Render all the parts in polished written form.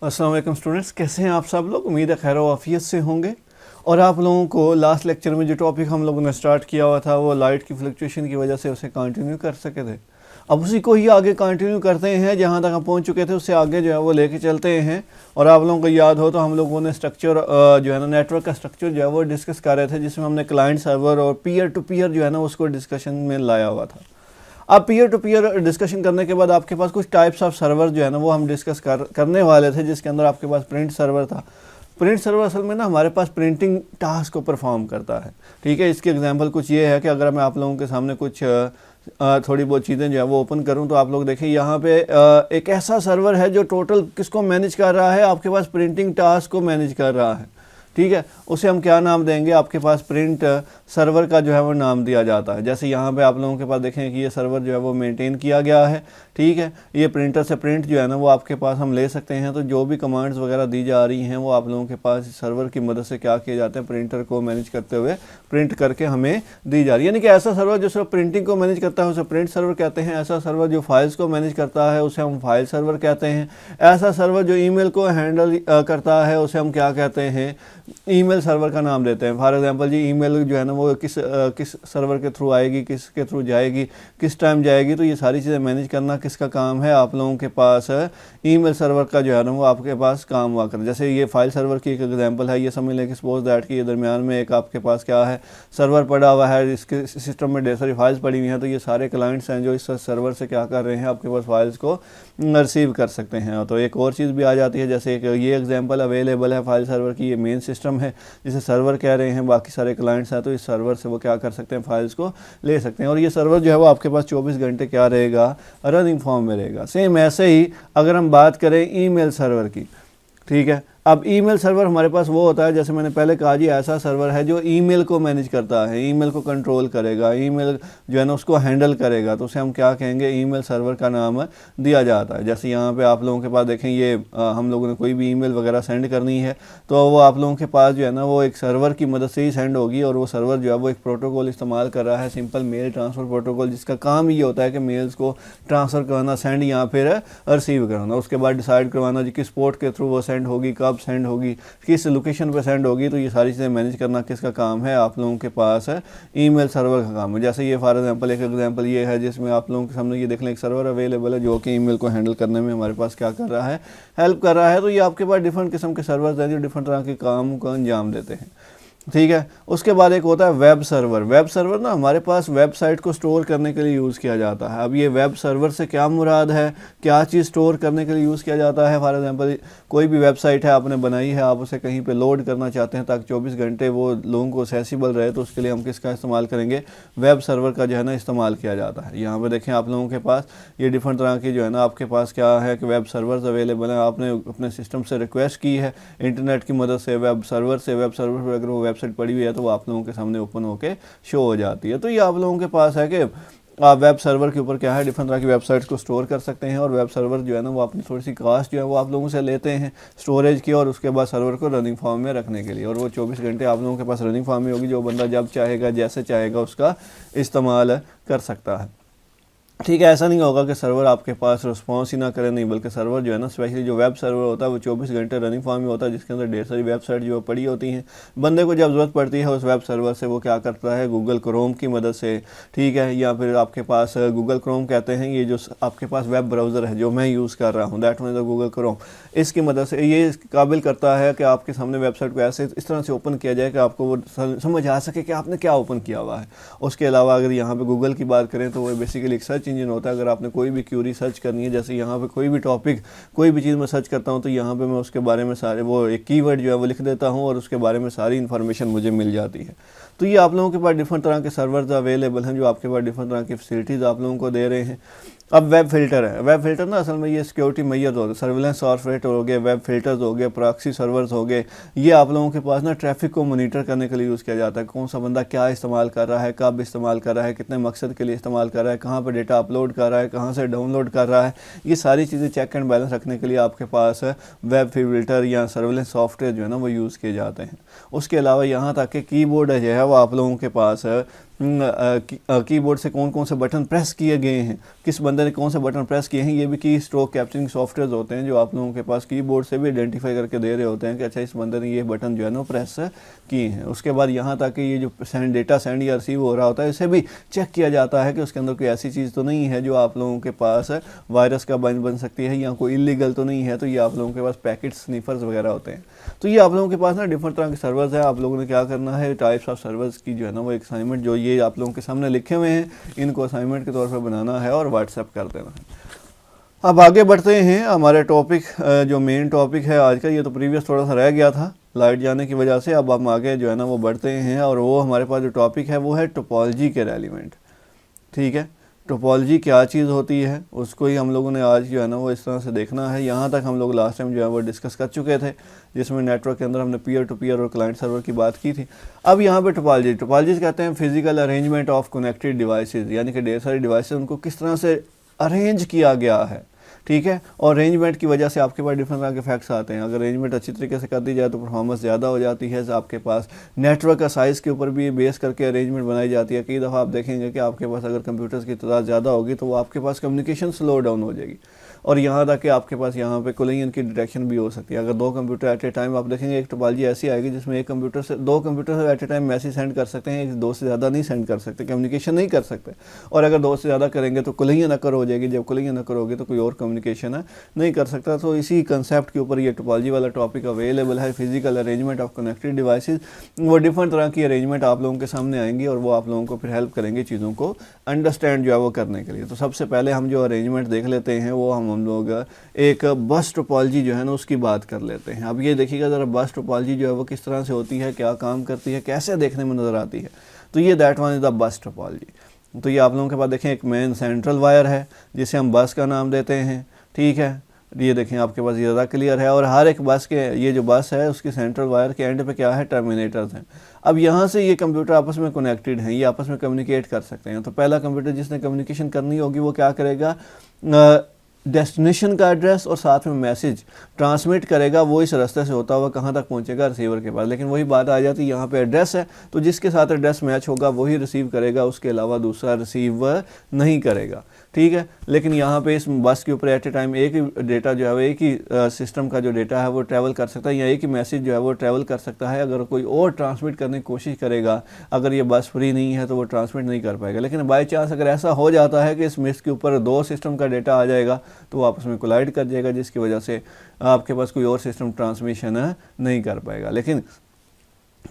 अस्सलाम वालेकुम स्टूडेंट्स, कैसे हैं आप सब लोग। उम्मीद है खैर आफियत से होंगे। और आप लोगों को लास्ट लेक्चर में जो टॉपिक हम लोगों ने स्टार्ट किया हुआ था वो लाइट की फ्लक्चुएशन की वजह से उसे कंटिन्यू कर सके थे। अब उसी को ही आगे कंटिन्यू करते हैं, जहाँ तक हम पहुँच चुके थे उससे आगे जो है वो लेके चलते हैं। और आप लोगों को याद हो तो हम लोगों ने स्ट्रक्चर जो है ना, नेटवर्क का स्ट्रक्चर जो है वो डिस्कस कर रहे थे, जिसमें हमने क्लाइंट सर्वर और पीयर टू पीयर जो है ना उसको डिस्कशन में लाया हुआ था। अब पीयर टू पीयर डिस्कशन करने के बाद आपके पास कुछ टाइप्स ऑफ सर्वर जो है ना वो हम डिस्कस करने वाले थे, जिसके अंदर आपके पास प्रिंट सर्वर था। प्रिंट सर्वर असल में ना हमारे पास प्रिंटिंग टास्क को परफॉर्म करता है। ठीक है, इसके एग्जांपल कुछ ये है कि अगर मैं आप लोगों के सामने कुछ थोड़ी बहुत चीज़ें जो है वो ओपन करूं तो आप लोग देखें यहाँ पे एक ऐसा सर्वर है जो टोटल किसको मैनेज कर रहा है, आपके पास प्रिंटिंग टास्क को मैनेज कर रहा है। ठीक है, उसे हम क्या नाम देंगे, आपके पास प्रिंट सर्वर का जो है वो नाम दिया जाता है। जैसे यहाँ पे आप लोगों के पास देखें कि ये सर्वर जो है वो मेंटेन किया गया है। ठीक है, ये प्रिंटर से प्रिंट जो है ना वो आपके पास हम ले सकते हैं। तो जो भी कमांड्स वगैरह दी जा रही हैं वो आप लोगों के पास सर्वर की मदद से क्या किए जाते हैं, प्रिंटर को मैनेज करते हुए प्रिंट करके हमें दी जा रही है। यानी कि ऐसा सर्वर जो सिर्फ प्रिंटिंग को मैनेज करता है उसे प्रिंट सर्वर कहते हैं। ऐसा सर्वर जो फाइल्स को मैनेज करता है उसे हम फाइल सर्वर कहते हैं। ऐसा सर्वर जो ईमेल को हैंडल करता है उसे हम क्या कहते हैं, ईमेल सर्वर का नाम देते हैं। फॉर एग्जांपल जी, ईमेल जो है ना वो किस सर्वर के थ्रू आएगी, किसके थ्रू जाएगी, किस टाइम जाएगी, तो ये सारी चीज़ें मैनेज करना किसका काम है, आप लोगों के पास ईमेल सर्वर का जो है ना वो आपके पास काम हुआ कर। जैसे ये फाइल सर्वर की एक एग्जांपल है, ये समझ लें कि सपोज दैट कि ये दरमियान में एक आपके पास क्या है, सर्वर पड़ा हुआ है, इसके सिस्टम में ढेर सारी फाइल्स पड़ी हुई हैं। तो ये सारे क्लाइंट्स हैं जो इस सर्वर से क्या कर रहे हैं, आपके पास फाइल्स को रिसीव कर सकते हैं। तो एक और चीज़ भी आ जाती है, जैसे एक ये एग्जांपल अवेलेबल है फाइल सर्वर की, ये मेन सिस्टम है जिसे सर्वर कह रहे हैं, बाकी सारे क्लाइंट्स हैं। तो इस सर्वर से वो क्या कर सकते हैं, फाइल्स को ले सकते हैं। और ये सर्वर जो है वो आपके पास 24 घंटे क्या रहेगा, रनिंग फॉर्म में रहेगा। सेम ऐसे ही अगर हम बात करें ईमेल सर्वर की, ठीक है, अब ईमेल सर्वर हमारे पास वो होता है, जैसे मैंने पहले कहा जी, ऐसा सर्वर है जो ईमेल को मैनेज करता है, ईमेल को कंट्रोल करेगा, ईमेल जो है ना उसको हैंडल करेगा। तो उसे हम क्या कहेंगे, ईमेल सर्वर का नाम दिया जाता है। जैसे यहाँ पे आप लोगों के पास देखें, ये हम लोगों ने कोई भी ईमेल वगैरह सेंड करनी है तो वो आप लोगों के पास जो है ना वो एक सर्वर की मदद से ही सेंड होगी। और वो सर्वर जो है वो एक प्रोटोकॉल इस्तेमाल कर रहा है, सिंपल मेल ट्रांसफ़र प्रोटोकॉल, जिसका काम ये होता है कि मेल्स को ट्रांसफ़र करना, सेंड या फिर रिसीव करना। उसके बाद डिसाइड करवाना जी किस पोर्ट के थ्रू वो सेंड होगी, कब सेंड होगी, किस लोकेशन पर सेंड होगी। तो ये सारी चीज़ें मैनेज करना किसका काम है, आप लोगों के पास है ईमेल सर्वर का काम है। जैसे ये फॉर एग्जांपल एक एग्जांपल ये है जिसमें आप लोगों के सामने ये देख लें, एक सर्वर अवेलेबल है जो कि ईमेल को हैंडल करने में हमारे पास क्या कर रहा है, हेल्प कर रहा है। तो ये आपके पास डिफरेंट किस्म के सर्वर्स हैं जो डिफरेंट तरह के काम को अंजाम देते हैं। ठीक है, उसके बाद एक होता है वेब सर्वर। वेब सर्वर ना हमारे पास वेबसाइट को स्टोर करने के लिए यूज़ किया जाता है। अब ये वेब सर्वर से क्या मुराद है, क्या चीज़ स्टोर करने के लिए यूज़ किया जाता है। फॉर एग्जांपल कोई भी वेबसाइट है आपने बनाई है, आप उसे कहीं पे लोड करना चाहते हैं ताकि 24 घंटे वो लोगों को एक्सेसिबल रहे, तो उसके लिए हम किसका इस्तेमाल करेंगे, वेब सर्वर का जो है ना इस्तेमाल किया जाता है। यहाँ पर देखें आप लोगों के पास ये डिफरेंट तरह की जो है ना आपके पास क्या है कि वेब सर्वर्स अवेलेबल हैं। आपने अपने सिस्टम से रिक्वेस्ट की है इंटरनेट की मदद से वेब सर्वर पर अगर वो वेबसाइट पड़ी हुई है तो वो आप लोगों के सामने ओपन होके शो हो जाती है। तो ये आप लोगों के पास है कि आप वेब सर्वर के ऊपर क्या है, डिफरेंट तरह की वेबसाइट्स को स्टोर कर सकते हैं। और वेब सर्वर जो है ना वो अपनी थोड़ी सी कास्ट जो है वो आप लोगों से लेते हैं स्टोरेज की, और उसके बाद सर्वर को रनिंग फॉर्म में रखने के लिए। और वो 24 घंटे आप लोगों के पास रनिंग फॉर्म में होगी, जो बंदा जब चाहेगा जैसे चाहेगा उसका इस्तेमाल कर सकता है। ठीक है, ऐसा नहीं होगा कि सर्वर आपके पास रिस्पॉन्स ही ना करे, नहीं, बल्कि सर्वर जो है ना स्पेशली जो वेब सर्वर होता है वो 24 घंटे रनिंग फॉर्म में होता है, जिसके अंदर ढेर सारी वेबसाइट जो पड़ी होती हैं। बंदे को जब ज़रूरत पड़ती है उस वेब सर्वर से वो क्या करता है, गूगल क्रोम की मदद से, ठीक है, या फिर आपके पास गूगल क्रोम कहते हैं, ये जो आपके पास वेब ब्राउज़र है जो मैं यूज़ कर रहा हूँ, दैट मीन्स गूगल क्रोम, इसकी मदद से ये काबिल करता है कि आपके सामने वेबसाइट को ऐसे इस तरह से ओपन किया जाए कि आपको वो समझ आ सके कि आपने क्या ओपन किया हुआ है। उसके अलावा अगर यहाँ पर गूगल की बात करें तो वो बेसिकली एक सर्च इंजन होता है। अगर आपने कोई भी क्यूरी सर्च करनी है, जैसे यहाँ पे कोई भी टॉपिक, कोई भी चीज़ मैं सर्च करता हूँ तो यहाँ पे मैं उसके बारे में सारे वो एक कीवर्ड जो है वो लिख देता हूँ और उसके बारे में सारी इन्फॉर्मेशन मुझे मिल जाती है। तो ये आप लोगों के पास डिफरेंट तरह के सर्वर्स अवेलेबल हैं जो आपके पास डिफरेंट तरह की फैसिलिटीज़ आप लोगों को दे रहे हैं। अब वेब फिल्टर है, वेब फिल्टर ना असल में ये सिक्योरिटी मैयर्स होते हैं, सर्विलेंस सॉफ्टवेयर हो गए, वेब फिल्टर्स हो गए, प्रॉक्सी सर्वर्स हो गए। ये आप लोगों के पास ना ट्रैफिक को मॉनिटर करने के लिए यूज़ किया जाता है, कौन सा बंदा क्या इस्तेमाल कर रहा है, कब इस्तेमाल कर रहा है, कितने मकसद के लिए इस्तेमाल कर रहा है, कहाँ पर डेटा अपलोड कर रहा है, कहाँ से डाउनलोड कर रहा है। ये सारी चीज़ें चेक एंड बैलेंस रखने के लिए आपके पास वेब फिल्टर या सर्विलेंस सॉफ्टवेयर जो है ना वो यूज़ किए जाते हैं। उसके अलावा यहाँ तक कि कीबोर्ड जो है वो आप लोगों के पास कीबोर्ड से कौन कौन से बटन प्रेस किए गए हैं, किस बंदे ने कौन से बटन प्रेस किए हैं, ये भी की स्ट्रोक कैप्चरिंग सॉफ्टवेयर होते हैं जो आप लोगों के पास कीबोर्ड से भी आइडेंटिफाई करके दे रहे होते हैं कि अच्छा इस बंदे ने ये बटन जो है ना प्रेस किए हैं। उसके बाद यहाँ तक कि ये जो डेटा सेंड या रिसीव हो रहा होता है इसे भी चेक किया जाता है कि उसके अंदर कोई ऐसी चीज़ तो नहीं है जो आप लोगों के पास वायरस का बन सकती है या कोई इलीगल तो नहीं है। तो ये आप लोगों के पास पैकेट स्नीफर्स वगैरह होते हैं। तो ये आप लोगों के पास ना डिफरेंट तरह के सर्वर्स है। आप लोगों ने क्या करना है, टाइप्स ऑफ सर्वर्स की जो है ना वो एक असाइनमेंट जो ये आप लोगों के सामने लिखे हुए हैं इनको असाइनमेंट के तौर पर बनाना है और व्हाट्सएप कर देना है। अब आगे बढ़ते हैं हमारे टॉपिक, जो मेन टॉपिक है आज का, ये तो प्रीवियस थोड़ा सा रह गया था लाइट जाने की वजह से। अब हम आगे जो है ना वो बढ़ते हैं और वो हमारे पास जो टॉपिक है वो है टोपोलॉजी के एलिमेंट। ठीक है, टोपोलॉजी क्या चीज़ होती है उसको ही हम लोगों ने आज जो है ना वो इस तरह से देखना है। यहाँ तक हम लोग लास्ट टाइम जो है वो डिस्कस कर चुके थे, जिसमें नेटवर्क के अंदर हमने पीयर टू पीयर और क्लाइंट सर्वर की बात की थी। अब यहाँ पे टोपोलॉजी कहते हैं physical arrangement of connected devices, यानी कि ढेर सारी डिवाइसेस उनको किस तरह से अरेंज किया गया है। ठीक है, और अरेंजमेंट की वजह से आपके पास डिफरेंट तरह के फैक्ट्स आते हैं। अगर अरेंजमेंट अच्छी तरीके से कर दी जाए तो परफॉर्मेंस ज़्यादा हो जाती है। आपके पास नेटवर्क का साइज़ के ऊपर भी बेस करके अरेंजमेंट बनाई जाती है। कई दफ़ा आप देखेंगे कि आपके पास अगर कंप्यूटर्स की तादाद ज़्यादा होगी तो वो आपके पास कम्युनिकेशन स्लो डाउन हो जाएगी और यहाँ तक कि आपके पास यहाँ पे कोलिजन की डिटेक्शन भी हो सकती है। अगर दो कंप्यूटर एट ए टाइम आप देखेंगे, एक टोपोलॉजी ऐसी आएगी जिसमें एक कंप्यूटर से दो कंप्यूटर से at a time message send कर सकते हैं, दो से ज़्यादा नहीं सेंड कर सकते, कम्युनिकेशन नहीं कर सकते। और अगर दो से ज़्यादा करेंगे तो कोलिजन अकर हो जाएगी, जब कोलिजन अकर होगी तो कोई और कम्युनिकेशन नहीं कर सकता। तो इसी कंसेप्ट के ऊपर ये टोपोलॉजी वाला टॉपिक अवेलेबल है, physical arrangement of connected devices. वो डिफरेंट तरह की अरेंजमेंट आप लोगों के सामने आएंगी और वो आप लोगों को फिर हेल्प करेंगे चीज़ों को अंडरस्टैंड जो है वो करने के लिए। तो सबसे पहले हम जो अरेंजमेंट देख लेते हैं वो हम लोग एक बस टोपोलॉजी जो है ना उसकी बात कर लेते हैं। अब ये देखिएगा ज़रा बस टोपोलॉजी जो है वो किस तरह से होती है, क्या काम करती है, कैसे देखने में नज़र आती है। तो ये that one is the bus topology. तो ये आप लोगों के पास देखें एक मेन सेंट्रल वायर है जिसे हम बस का नाम देते हैं। ठीक है, ये देखें आपके पास ये ज़्यादा क्लियर है। और हर एक बस के, ये जो बस है उसकी सेंट्रल वायर के एंड पे क्या है, टर्मिनेटर्स हैं। अब यहाँ से ये कंप्यूटर आपस में कनेक्टेड हैं, ये आपस में कम्युनिकेट कर सकते हैं। तो पहला कंप्यूटर जिसने कम्युनिकेशन करनी होगी वो क्या करेगा, डेस्टिनेशन का एड्रेस और साथ में मैसेज ट्रांसमिट करेगा। वो इस रास्ते से होता हुआ कहाँ तक पहुँचेगा, रिसीवर के पास। लेकिन वही बात आ जाती है, यहाँ पे एड्रेस है तो जिसके साथ एड्रेस मैच होगा वही रिसीव करेगा, उसके अलावा दूसरा रिसीव नहीं करेगा। ठीक है, लेकिन यहाँ पे इस बस के ऊपर एट ए टाइम एक ही डेटा जो है वो एक ही सिस्टम का जो डेटा है वो ट्रैवल कर सकता है, या एक ही मैसेज जो है वो ट्रैवल कर सकता है। अगर कोई और ट्रांसमिट करने की कोशिश करेगा, अगर ये बस फ्री नहीं है तो वो ट्रांसमिट नहीं कर पाएगा। लेकिन बाई चांस अगर ऐसा हो जाता है कि इस मिस के ऊपर दो सिस्टम का डेटा आ जाएगा तो वो आपस में कोलाइड कर जाएगा, जिसकी वजह से आपके पास कोई और सिस्टम ट्रांसमिशन नहीं कर पाएगा। लेकिन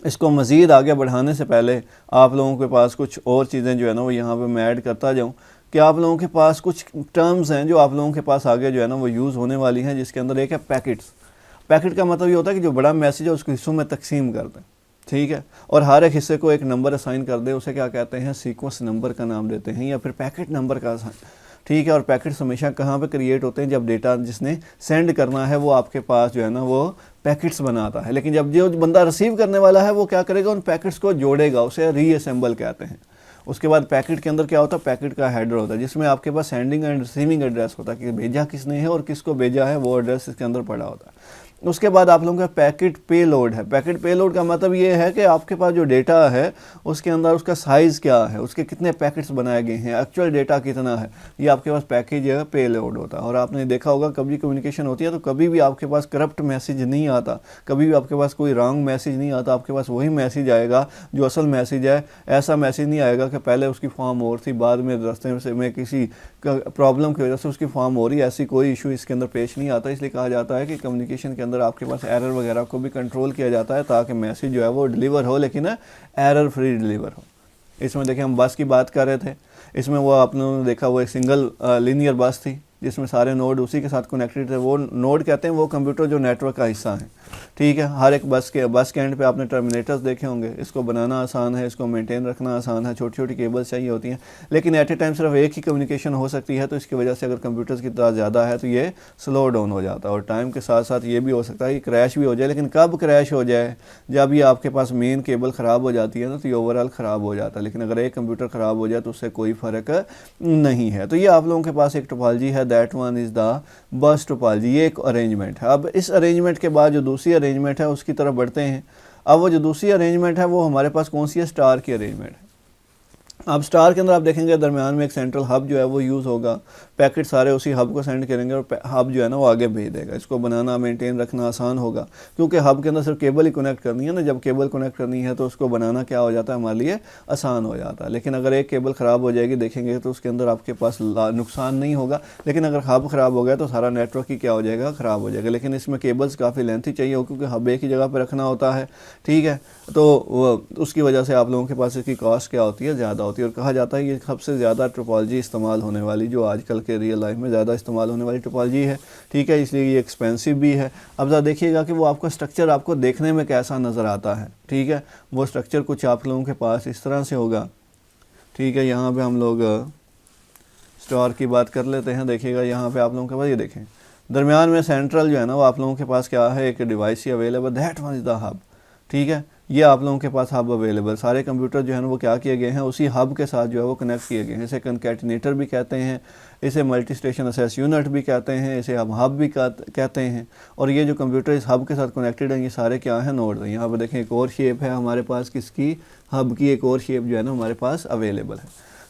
इसको मज़ीद आगे बढ़ाने से पहले आप लोगों के पास कुछ और चीज़ें जो है ना वो यहाँ पे मैं ऐड करता जाऊँ कि आप लोगों के पास कुछ टर्म्स हैं जो आप लोगों के पास आगे जो है ना वो यूज़ होने वाली हैं, जिसके अंदर एक है पैकेट्स। पैकेट का मतलब ये होता है कि जो बड़ा मैसेज है उसको हिस्सों में तकसीम कर दें। ठीक है, और हर एक हिस्से को एक नंबर असाइन कर दें, उसे क्या कहते हैं, सीक्वेंस नंबर का नाम देते हैं या फिर पैकेट नंबर का। ठीक है, और पैकेट्स हमेशा कहाँ पे क्रिएट होते हैं, जब डेटा जिसने सेंड करना है वो आपके पास जो है ना वो पैकेट्स बनाता है। लेकिन जब जो बंदा रिसीव करने वाला है वो क्या करेगा, उन पैकेट्स को जोड़ेगा, उसे रीअसेंबल कहते हैं। उसके बाद पैकेट के अंदर क्या होता है, पैकेट का हेडर होता है जिसमें आपके पास सेंडिंग एंड रिसीविंग एड्रेस होता है कि भेजा किसने है और किसको भेजा है, वो एड्रेस इसके अंदर पड़ा होता है। उसके बाद आप लोगों का पैकेट पेलोड है। पैकेट पेलोड का मतलब ये है कि आपके पास जो डेटा है उसके अंदर उसका साइज़ क्या है, उसके कितने पैकेट्स बनाए गए हैं, एक्चुअल डेटा कितना है, ये आपके पास पैकेज पेलोड होता है। और आपने देखा होगा कभी कम्युनिकेशन होती है तो कभी भी आपके पास करप्ट मैसेज नहीं आता, कभी भी आपके पास कोई रॉन्ग मैसेज नहीं आता, आपके पास वही मैसेज आएगा जो असल मैसेज है। ऐसा मैसेज नहीं आएगा कि पहले उसकी फॉर्म और थी, बाद में रास्ते में किसी प्रॉब्लम की वजह से उसकी फॉर्म हो रही है, ऐसी कोई इशू इसके अंदर पेश नहीं आता। इसलिए कहा जाता है कि कम्युनिकेशन के अंदर आपके पास एरर वगैरह को भी कंट्रोल किया जाता है ताकि मैसेज जो है वो डिलीवर हो, लेकिन एरर फ्री डिलीवर हो। इसमें देखिए हम बस की बात कर रहे थे, इसमें वो आपने देखा वो एक सिंगल लीनियर बस थी जिसमें सारे नोड उसी के साथ कनेक्टेड थे। वो नोड कहते हैं वो कंप्यूटर जो नेटवर्क का हिस्सा है। ठीक है, हर एक बस के एंड पे आपने टर्मिनेटर्स देखे होंगे। इसको बनाना आसान है, इसको मेंटेन रखना आसान है, छोटी छोटी केबल्स चाहिए होती हैं, लेकिन एट ए टाइम सिर्फ एक ही कम्युनिकेशन हो सकती है। तो इसकी वजह से अगर कंप्यूटर्स की तादाद ज़्यादा है तो ये स्लो डाउन हो जाता है। और टाइम के साथ साथ ये भी हो सकता है कि क्रैश भी हो जाए। लेकिन कब क्रैश हो जाए, जब ये आपके पास मेन केबल ख़राब हो जाती है ना, तो ये ओवरऑल ख़राब हो जाता है। लेकिन अगर एक कंप्यूटर ख़राब हो जाए तो उससे कोई फ़र्क नहीं है। तो ये आप लोगों के पास एक टोपोलॉजी है, that one is the bus topology. ये एक अरेंजमेंट है। अब इस अरेंजमेंट के बाद जो दूसरी अरेंजमेंट है उसकी तरफ बढ़ते हैं। अब वो जो दूसरी अरेंजमेंट है वो हमारे पास कौन सी है, स्टार की अरेंजमेंट है। अब स्टार के अंदर आप देखेंगे दरमियान में एक सेंट्रल हब जो है वो यूज़ होगा, पैकेट सारे उसी हब को सेंड करेंगे और हब जो है ना वो आगे भेज देगा। इसको बनाना मेंटेन रखना आसान होगा, क्योंकि हब के अंदर सिर्फ केबल ही कनेक्ट करनी है ना। जब केबल कनेक्ट करनी है तो उसको बनाना क्या हो जाता है, हमारे लिए आसान हो जाता है। लेकिन अगर एक केबल ख़राब हो जाएगी देखेंगे तो उसके अंदर आपके पास नुकसान नहीं होगा, लेकिन अगर हब ख़राब हो गया तो सारा नेटवर्क ही क्या हो जाएगा, ख़राब हो जाएगा। लेकिन इसमें केबल्स काफ़ी लेंथी चाहिए हो, क्योंकि हब एक ही जगह पर रखना होता है, ठीक है। तो उसकी वजह से आप लोगों के पास इसकी कॉस्ट क्या होती है, ज़्यादा होती है। और कहा जाता है ये सबसे ज़्यादा टोपोलॉजी इस्तेमाल होने वाली, जो आजकल के रियल लाइफ में ज़्यादा इस्तेमाल होने वाली टोपोलॉजी है, ठीक है। इसलिए ये एक्सपेंसिव भी है। अब ज़रा देखिएगा कि वो आपका स्ट्रक्चर आपको देखने में कैसा नज़र आता है, ठीक है। वो स्ट्रक्चर कुछ आप लोगों के पास इस तरह से होगा, ठीक है। यहाँ पे हम लोग स्टार की बात कर लेते हैं। देखिएगा यहाँ पे आप लोगों के पास ये देखें दरमियान में सेंट्रल जो है ना वो आप लोगों के पास क्या है, एक device he available, that one is the hub, ठीक है। ये आप लोगों के पास हब अवेलेबल, सारे कंप्यूटर जो है ना वो क्या किए गए हैं, उसी हब के साथ जो है वो कनेक्ट किए गए हैं। इसे कंकैटिनेटर भी कहते हैं, इसे मल्टी स्टेशन असेस यूनिट भी कहते हैं, इसे हम हब भी कहते हैं। और ये जो कंप्यूटर इस हब के साथ कनेक्टेड हैं, ये सारे क्या हैं, नोड हैं। यहाँ पर देखें एक और शेप है हमारे पास किसकी, हब की एक और शेप जो है ना हमारे पास अवेलेबल है।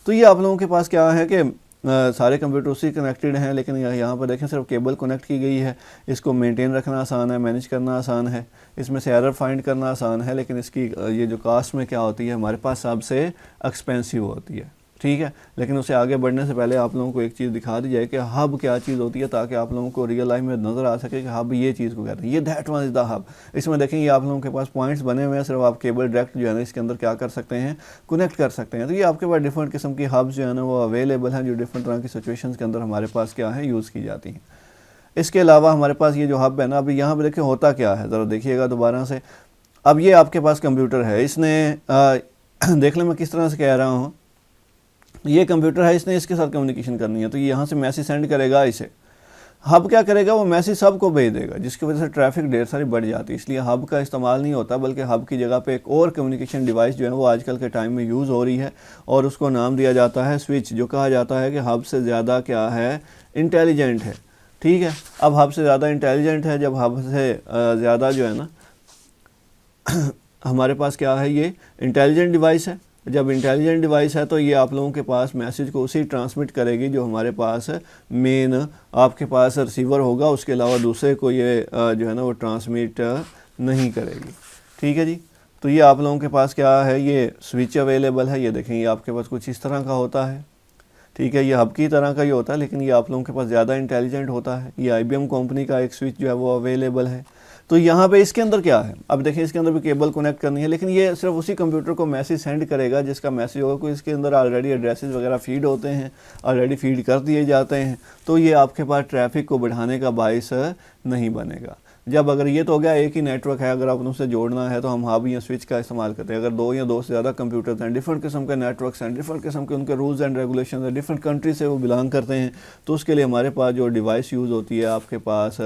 तो ये आप लोगों के पास क्या है कि सारे कंप्यूटर उसी कनेक्टेड हैं, लेकिन यहाँ पर देखें सिर्फ केबल कनेक्ट की गई है। इसको मेंटेन रखना आसान है, मैनेज करना आसान है, इसमें से एरर फाइंड करना आसान है। लेकिन इसकी ये जो कास्ट में क्या होती है, हमारे पास सबसे एक्सपेंसिव होती है, ठीक है। लेकिन उसे आगे बढ़ने से पहले आप लोगों को एक चीज़ दिखा दी जाए कि हब क्या चीज़ होती है, ताकि आप लोगों को रियल लाइफ में नज़र आ सके कि हब ये चीज़ को कहते हैं। ये that one is the hub. इसमें देखें ये आप लोगों के पास पॉइंट्स बने हुए हैं, सिर्फ आप केबल डायरेक्ट जो है ना इसके अंदर क्या कर सकते हैं, कनेक्ट कर सकते हैं। तो ये आपके पास डिफरेंट किस्म की हब्स जो है ना वो अवेलेबल हैं, जो डिफरेंट तरह की सिचुएशन के अंदर हमारे पास क्या है, यूज़ की जाती हैं। इसके अलावा हमारे पास ये जो हब है ना, अभी यहाँ पर देखिए होता क्या है, ज़रा देखिएगा दोबारा से। अब ये आपके पास कंप्यूटर है, इसने देख लें मैं किस तरह से कह रहा हूँ, ये कंप्यूटर है, इसने इसके साथ कम्युनिकेशन करनी है, तो ये यहाँ से मैसेज सेंड करेगा इसे। हब क्या करेगा, वो मैसेज सबको भेज देगा, जिसकी वजह से ट्रैफिक ढेर सारी बढ़ जाती है। इसलिए हब का इस्तेमाल नहीं होता, बल्कि हब की जगह पे एक और कम्युनिकेशन डिवाइस जो है वो आजकल के टाइम में यूज़ हो रही है, और उसको नाम दिया जाता है स्विच, जो कहा जाता है कि हब से ज़्यादा क्या है, इंटेलिजेंट है, ठीक है। अब हब से ज़्यादा इंटेलिजेंट है, जब हब से ज़्यादा जो है ना हमारे पास क्या है, ये इंटेलिजेंट डिवाइस है। जब इंटेलिजेंट डिवाइस है तो ये आप लोगों के पास मैसेज को उसी ट्रांसमिट करेगी जो हमारे पास मेन आपके पास रिसीवर होगा, उसके अलावा दूसरे को ये जो है ना वो ट्रांसमिट नहीं करेगी, ठीक है जी। तो ये आप लोगों के पास क्या है, ये स्विच अवेलेबल है। ये देखें ये आपके पास कुछ इस तरह का होता है, ठीक है। ये हब की तरह का ही होता है, लेकिन ये आप लोगों के पास ज़्यादा इंटेलिजेंट होता है। ये IBM कंपनी का एक स्विच जो है वो अवेलेबल है। तो यहाँ पे इसके अंदर क्या है, अब देखिए इसके अंदर भी केबल कनेक्ट करनी है, लेकिन ये सिर्फ उसी कंप्यूटर को मैसेज सेंड करेगा जिसका मैसेज होगा। कोई इसके अंदर ऑलरेडी एड्रेसेस वगैरह फीड होते हैं, ऑलरेडी फीड कर दिए जाते हैं, तो ये आपके पास ट्रैफिक को बढ़ाने का बाइस नहीं बनेगा। जब अगर ये तो हो गया एक ही नेटवर्क है, अगर आप उनसे जोड़ना है तो हम हब या स्विच का इस्तेमाल करते हैं। अगर दो या दो से ज़्यादा कंप्यूटर्स हैं, डिफरेंट किस्म के नेटवर्क्स हैं, डिफरेंट किस्म के उनके रूल्स एंड रेगुलेशन हैं, डिफरेंट कंट्री से वो बिलोंग करते हैं, तो उसके लिए हमारे पास जो डिवाइस यूज़ होती है आपके पास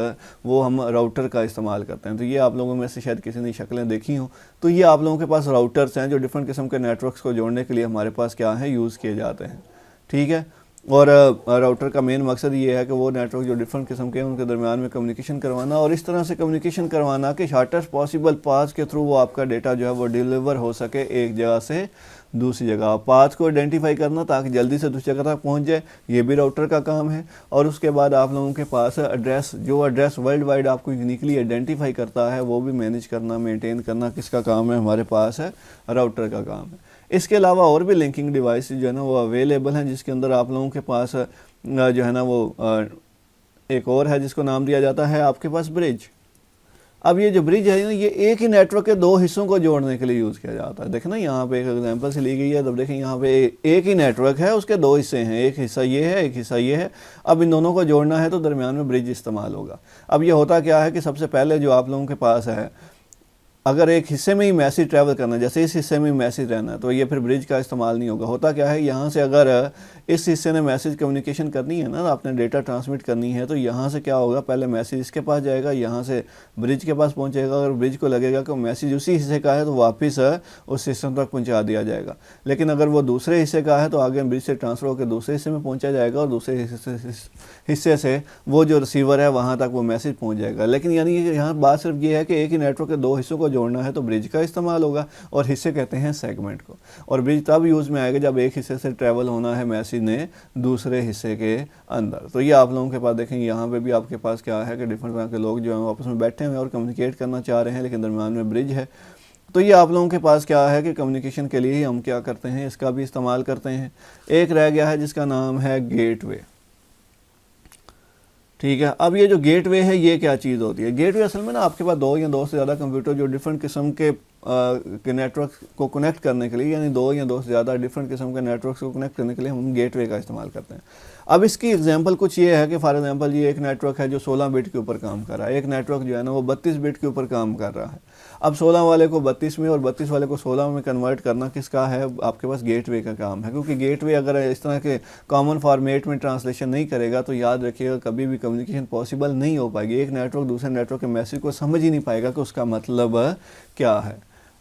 वो हम राउटर का इस्तेमाल करते हैं। तो ये आप लोगों में से शायद किसी ने शक्लें देखी हों, तो ये आप लोगों के पास राउटर्स हैं जो डिफरेंट किस्म के नेटवर्क्स को जोड़ने के लिए हमारे पास क्या है, यूज़ किए जाते हैं, ठीक है। और राउटर का मेन मकसद ये है कि वो नेटवर्क जो डिफरेंट किस्म के हैं उनके दरमियान में कम्युनिकेशन करवाना, और इस तरह से कम्युनिकेशन करवाना कि शॉर्टेस्ट पॉसिबल पाथ के थ्रू वो आपका डेटा जो है वो डिलीवर हो सके एक जगह से दूसरी जगह। पाथ को आइडेंटिफाई करना ताकि जल्दी से दूसरी जगह तक पहुंच जाए, ये भी राउटर का काम है। और उसके बाद आप लोगों के पास एड्रेस, जो एड्रेस वर्ल्ड वाइड आपको यूनिकली आइडेंटिफाई करता है, वो भी मैनेज करना, मेंटेन करना किसका काम है, हमारे पास है राउटर का काम है। इसके अलावा और भी लिंकिंग डिवाइस जो है ना वो अवेलेबल हैं, जिसके अंदर आप लोगों के पास जो है ना वो एक और है जिसको नाम दिया जाता है आपके पास ब्रिज। अब ये जो ब्रिज है ना, ये एक ही नेटवर्क के दो हिस्सों को जोड़ने के लिए यूज़ किया जाता है। देखें ना यहाँ पे एक एग्जांपल से ली गई है, तब देखें यहाँ पे एक ही नेटवर्क है, उसके दो हिस्से हैं, एक हिस्सा ये है, एक हिस्सा ये है। अब इन दोनों को जोड़ना है तो दरमियान में ब्रिज इस्तेमाल होगा। अब ये होता क्या है कि सबसे पहले जो आप लोगों के पास है, अगर एक हिस्से में ही मैसेज ट्रैवल करना है, जैसे इस हिस्से में मैसेज रहना है, तो ये फिर ब्रिज का इस्तेमाल नहीं होगा। होता क्या है, यहाँ से अगर इस हिस्से ने मैसेज कम्युनिकेशन करनी है ना, आपने डेटा ट्रांसमिट करनी है, तो यहाँ से क्या होगा, पहले मैसेज इसके पास जाएगा, यहाँ से ब्रिज के पास पहुँचेगा। अगर ब्रिज को लगेगा कि मैसेज उसी हिस्से का है तो वापस उस सिस्टम तक पहुँचा दिया जाएगा। लेकिन अगर वो दूसरे हिस्से का है तो आगे ब्रिज से ट्रांसफ़र होकर दूसरे हिस्से में पहुँचा जाएगा, और दूसरे हिस्से से वो जो रिसीवर है वहाँ तक वो मैसेज पहुँच जाएगा। लेकिन यानी कि यहाँ बात सिर्फ ये है कि एक ही नेटवर्क के दो हिस्सों को जोड़ना है तो ब्रिज का इस्तेमाल होगा, और हिस्से कहते हैं सेगमेंट को। और ब्रिज तब यूज़ में आएगा जब एक हिस्से से ट्रैवल होना है मैसेज ने दूसरे हिस्से के अंदर। तो ये आप लोगों के पास देखेंगे यहाँ पे भी आपके पास क्या है कि डिफरेंट तरह के लोग जो हैं आपस में बैठे हुए हैं और कम्युनिकेट करना चाह रहे हैं, लेकिन दरम्यान में ब्रिज है। तो ये आप लोगों के पास क्या है कि कम्युनिकेशन के लिए ही हम क्या करते हैं, इसका भी इस्तेमाल करते हैं। एक रह गया है जिसका नाम है गेटवे। ठीक है, अब ये जो गेटवे है ये क्या चीज़ होती है? गेटवे असल में ना आपके पास दो या दो से ज़्यादा कंप्यूटर जो डिफरेंट किस्म के नेटवर्क को कनेक्ट करने के लिए, यानी दो या दो से ज़्यादा डिफरेंट किस्म के नेटवर्क को कनेक्ट करने के लिए हम गेटवे का इस्तेमाल करते हैं। अब इसकी एग्जांपल कुछ ये है कि फॉर एग्जांपल ये एक नेटवर्क है जो 16 बिट के ऊपर काम कर रहा है, एक नेटवर्क जो है ना वो 32 बिट के ऊपर काम कर रहा है। अब 16 वाले को 32 में और 32 वाले को 16 में कन्वर्ट करना किसका है? आपके पास गेटवे का काम है, क्योंकि गेटवे अगर इस तरह के कॉमन फॉर्मेट में ट्रांसलेशन नहीं करेगा तो याद रखिएगा कभी भी कम्युनिकेशन पॉसिबल नहीं हो पाएगी। एक नेटवर्क दूसरे नेटवर्क के मैसेज को समझ ही नहीं पाएगा कि उसका मतलब क्या है।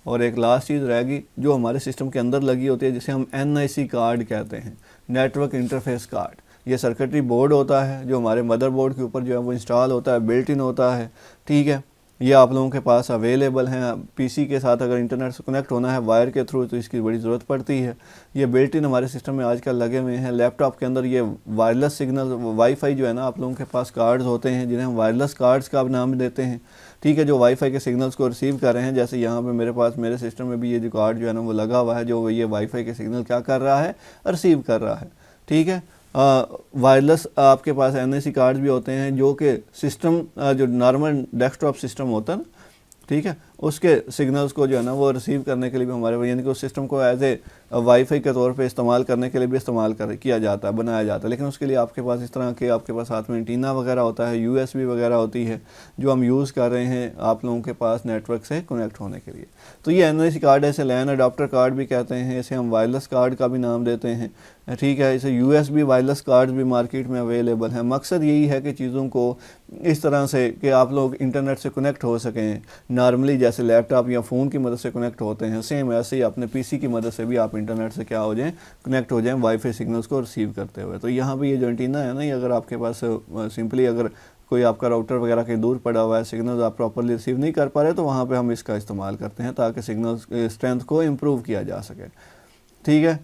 और एक लास्ट चीज़ रहेगी जो हमारे सिस्टम के अंदर लगी होती है, जिसे हम NIC कार्ड कहते हैं, नेटवर्क इंटरफेस कार्ड। ये सर्किटरी बोर्ड होता है जो हमारे मदरबोर्ड के ऊपर जो है वो इंस्टॉल होता है, बिल्ट इन होता है। ठीक है, ये आप लोगों के पास अवेलेबल हैं। पीसी के साथ अगर इंटरनेट से कनेक्ट होना है वायर के थ्रू तो इसकी बड़ी ज़रूरत पड़ती है। ये बिल्ट इन हमारे सिस्टम में आजकल लगे हुए हैं। लैपटॉप के अंदर ये वायरलेस सिग्नल वाईफाई जो है ना, आप लोगों के पास कार्ड्स होते हैं जिन्हें हम वायरलेस कार्ड्स का नाम देते हैं। ठीक है, जो वाईफाई के सिग्नल्स को रिसीव कर रहे हैं, जैसे यहाँ पे मेरे पास मेरे सिस्टम में भी ये जो कार्ड जो है ना वो लगा हुआ है, जो ये वाईफाई के सिग्नल क्या कर रहा है, रिसीव कर रहा है। ठीक है, वायरलेस आपके पास NIC कार्ड्स भी होते हैं जो कि सिस्टम जो नॉर्मल डेस्कटॉप सिस्टम होता है ना, ठीक है, उसके सिग्नल्स को जो है ना वो रिसीव करने के लिए भी हमारे यानी कि उस सिस्टम को एज ए वाईफाई के तौर पे इस्तेमाल करने के लिए भी इस्तेमाल किया जाता है, बनाया जाता है। लेकिन उसके लिए आपके पास इस तरह के आपके पास साथ में एंटीना वगैरह होता है, USB वगैरह होती है जो हम यूज़ कर रहे हैं आप लोगों के पास नेटवर्क से कनेक्ट होने के लिए। तो ये NIC कार्ड है, इसे लैन अडाप्टर कार्ड भी कहते हैं, इसे हम वायरलेस कार्ड का भी नाम देते हैं। ठीक है, इसे USB वायरलेस कार्ड भी मार्केट में अवेलेबल है। मकसद यही है कि चीज़ों को इस तरह से कि आप लोग इंटरनेट से कनेक्ट हो सकें, नॉर्मली जैसे लैपटॉप या फ़ोन की मदद से कनेक्ट होते हैं, सेम ऐसे ही अपने PC की मदद से भी आप इंटरनेट से क्या हो जाएं, कनेक्ट हो जाएं वाईफाई सिग्नल्स को रिसीव करते हुए। तो यहाँ पे ये जो एंटीना है ना, ये अगर आपके पास सिंपली अगर कोई आपका राउटर वगैरह कहीं दूर पड़ा हुआ है, सिग्नल्स आप प्रॉपरली रिसीव नहीं कर पा रहे, तो वहाँ पर हम इसका इस्तेमाल करते हैं ताकि सिग्नल्स स्ट्रेंथ को इम्प्रूव किया जा सके। ठीक है,